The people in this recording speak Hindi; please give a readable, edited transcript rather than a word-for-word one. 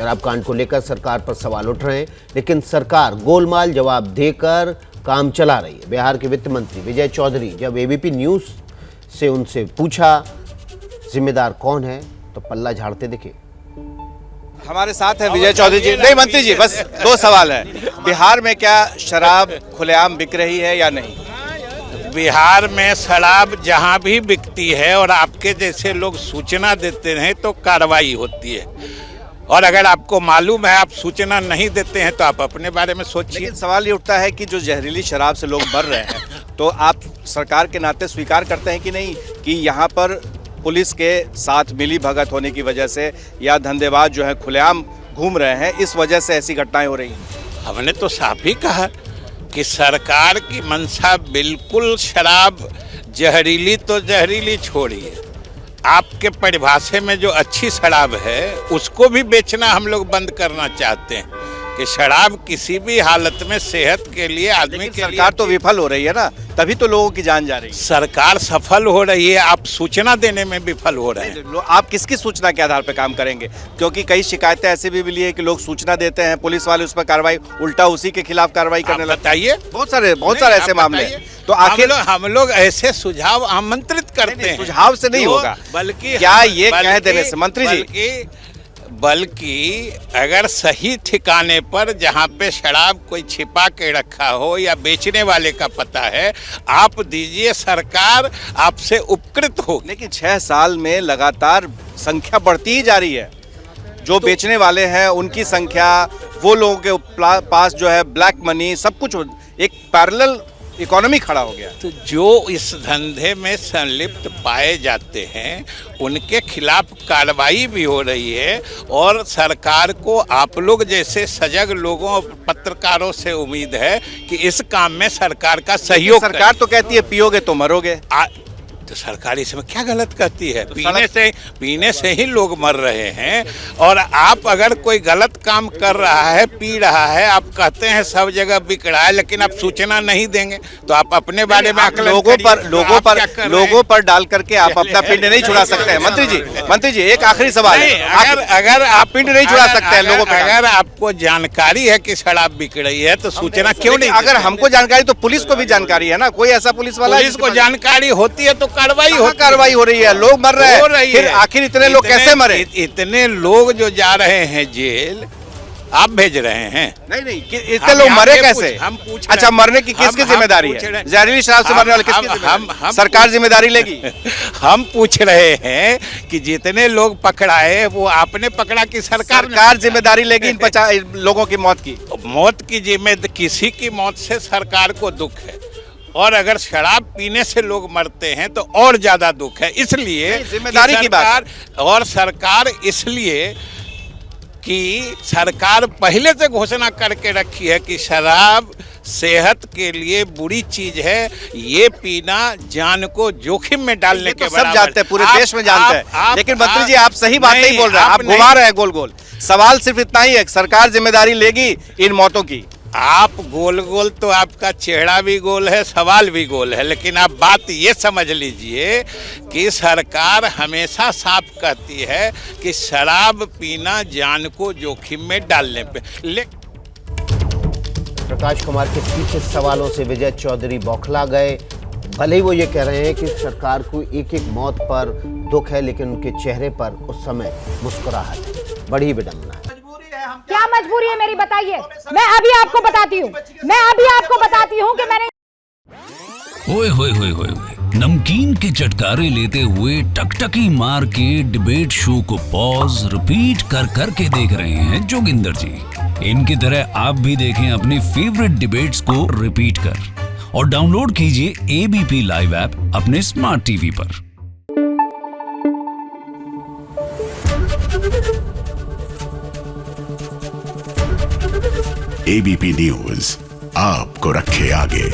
शराब कांड को लेकर सरकार पर सवाल उठ रहे हैं, लेकिन सरकार गोलमाल जवाब देकर काम चला रही है। बिहार के वित्त मंत्री विजय चौधरी जब एबीपी न्यूज से उनसे पूछा जिम्मेदार कौन है तो पल्ला झाड़ते दिखे। हमारे साथ है विजय चौधरी जी। नहीं मंत्री जी, बस दो सवाल है। बिहार में क्या शराब खुलेआम बिक रही है या नहीं? बिहार में शराब जहां भी बिकती है और आपके जैसे लोग सूचना देते हैं तो कार्रवाई होती है, और अगर आपको मालूम है आप सूचना नहीं देते हैं तो आप अपने बारे में सोचिए। लेकिन सवाल ये उठता है कि जो जहरीली शराब से लोग मर रहे हैं, तो आप सरकार के नाते स्वीकार करते हैं कि नहीं कि यहाँ पर पुलिस के साथ मिली भगत होने की वजह से या धंधेबाज जो है खुलेआम घूम रहे हैं, इस वजह से ऐसी घटनाएं हो रही हैं? हमने तो साफ ही कहा कि सरकार की मंशा बिल्कुल शराब जहरीली तो जहरीली छोड़िए, आपके परिभाषे में जो अच्छी शराब है उसको भी बेचना हम लोग बंद करना चाहते हैं कि शराब किसी भी हालत में सेहत के लिए आदमी के सरकार तो विफल हो रही है ना, तभी तो लोगों की जान जा रही है। सरकार सफल हो रही है, आप सूचना देने में विफल हो रहे हैं। आप किसकी सूचना के आधार पर काम करेंगे? क्योंकि कई शिकायतें ऐसी भी मिली है कि लोग सूचना देते हैं, पुलिस वाले उस पर कार्रवाई, उल्टा उसी के खिलाफ कार्रवाई करने लगते हैं। बताइए, बहुत सारे ऐसे मामले हैं। तो आखिर हम लोग ऐसे सुझाव आमंत्रित करते हैं। सुझाव से नहीं होगा, बल्कि क्या ये कह देने से मंत्री जी, बल्कि अगर सही ठिकाने पर जहाँ पे शराब कोई छिपा के रखा हो या बेचने वाले का पता है आप दीजिए, सरकार आपसे उपकृत हो। लेकिन 6 साल में लगातार संख्या बढ़ती ही जा रही है। जो बेचने वाले हैं उनकी संख्या, वो लोगों के पास जो है ब्लैक मनी, सब कुछ एक पैरेलल इकोनॉमी खड़ा हो गया। तो जो इस धंधे में संलिप्त पाए जाते हैं उनके खिलाफ कार्रवाई भी हो रही है, और सरकार को आप लोग जैसे सजग लोगों पत्रकारों से उम्मीद है कि इस काम में सरकार का सहयोग। सरकार तो कहती है पियोगे तो मरोगे। तो सरकार इसमें क्या गलत कहती है? पीने से ही लोग मर रहे हैं, और आप अगर कोई गलत काम कर रहा है, पी रहा है, आप कहते हैं सब जगह बिक रहा है, लेकिन आप सूचना नहीं देंगे तो आप अपने बारे में लोगों पर डाल करके आप अपना पिंड नहीं छुड़ा सकते हैं। मंत्री जी एक आखिरी सवाल है, अगर आप पिंड नहीं छुड़ा सकते हैं लोगों पर। अगर आपको जानकारी है कि शराब बिक रही है तो सूचना क्यों नहीं? अगर हमको जानकारी तो पुलिस को भी जानकारी है ना, कोई ऐसा पुलिस वाला, पुलिस को जानकारी होती है तो कार्रवाई हो रही है, लोग मर रहे हैं। फिर आखिर इतने लोग कैसे मरे? इतने लोग जो जा रहे हैं जेल, आप भेज रहे हैं? नहीं, इतने लोग मरे कैसे? हम पूछ अच्छा, मरने की किसकी जिम्मेदारी है? जहरीली शराब से मरने वाले किसकी जिम्मेदारी? सरकार जिम्मेदारी लेगी? हम पूछ रहे हैं कि जितने लोग पकड़ाए वो आपने पकड़ा कि सरकार जिम्मेदारी लेगी इन 50 लोगों की मौत की? मौत की जिम्मेदारी, किसी की मौत से सरकार को दुख है, और अगर शराब पीने से लोग मरते हैं तो और ज्यादा दुख है। इसलिए जिम्मेदारी की बात, और सरकार इसलिए कि सरकार पहले से घोषणा करके रखी है कि शराब सेहत के लिए बुरी चीज है, ये पीना जान को जोखिम में डालने के बराबर। सब जानते हैं, पूरे देश में जानते हैं। लेकिन मंत्री जी आप सही बात नहीं बोल रहे हैं, आप घुमा रहे हैं गोल। सवाल सिर्फ इतना ही है, सरकार जिम्मेदारी लेगी इन मौतों की? आप गोल तो आपका चेहरा भी गोल है, सवाल भी गोल है, लेकिन आप बात ये समझ लीजिए कि सरकार हमेशा साफ कहती है कि शराब पीना जान को जोखिम में डालने पे। प्रकाश कुमार के पीछे सवालों से विजय चौधरी बौखला गए। भले ही वो ये कह रहे हैं कि सरकार को एक मौत पर दुख है, लेकिन उनके चेहरे पर उस समय मुस्कुराहट है। बड़ी विडंबना है। क्या मजबूरी है मेरी, बताइए। मैं अभी आपको बताती हूँ कि मैंने ओए होए होए होए नमकीन के चटकारे लेते हुए टकटकी मार के डिबेट शो को पॉज रिपीट कर करके देख रहे हैं जोगिंदर जी। इनकी तरह आप भी देखें अपने फेवरेट डिबेट्स को रिपीट कर, और डाउनलोड कीजिए एबीपी लाइव ऐप अपने स्मार्ट टीवी पर। एबीपी न्यूज आपको रखे आगे।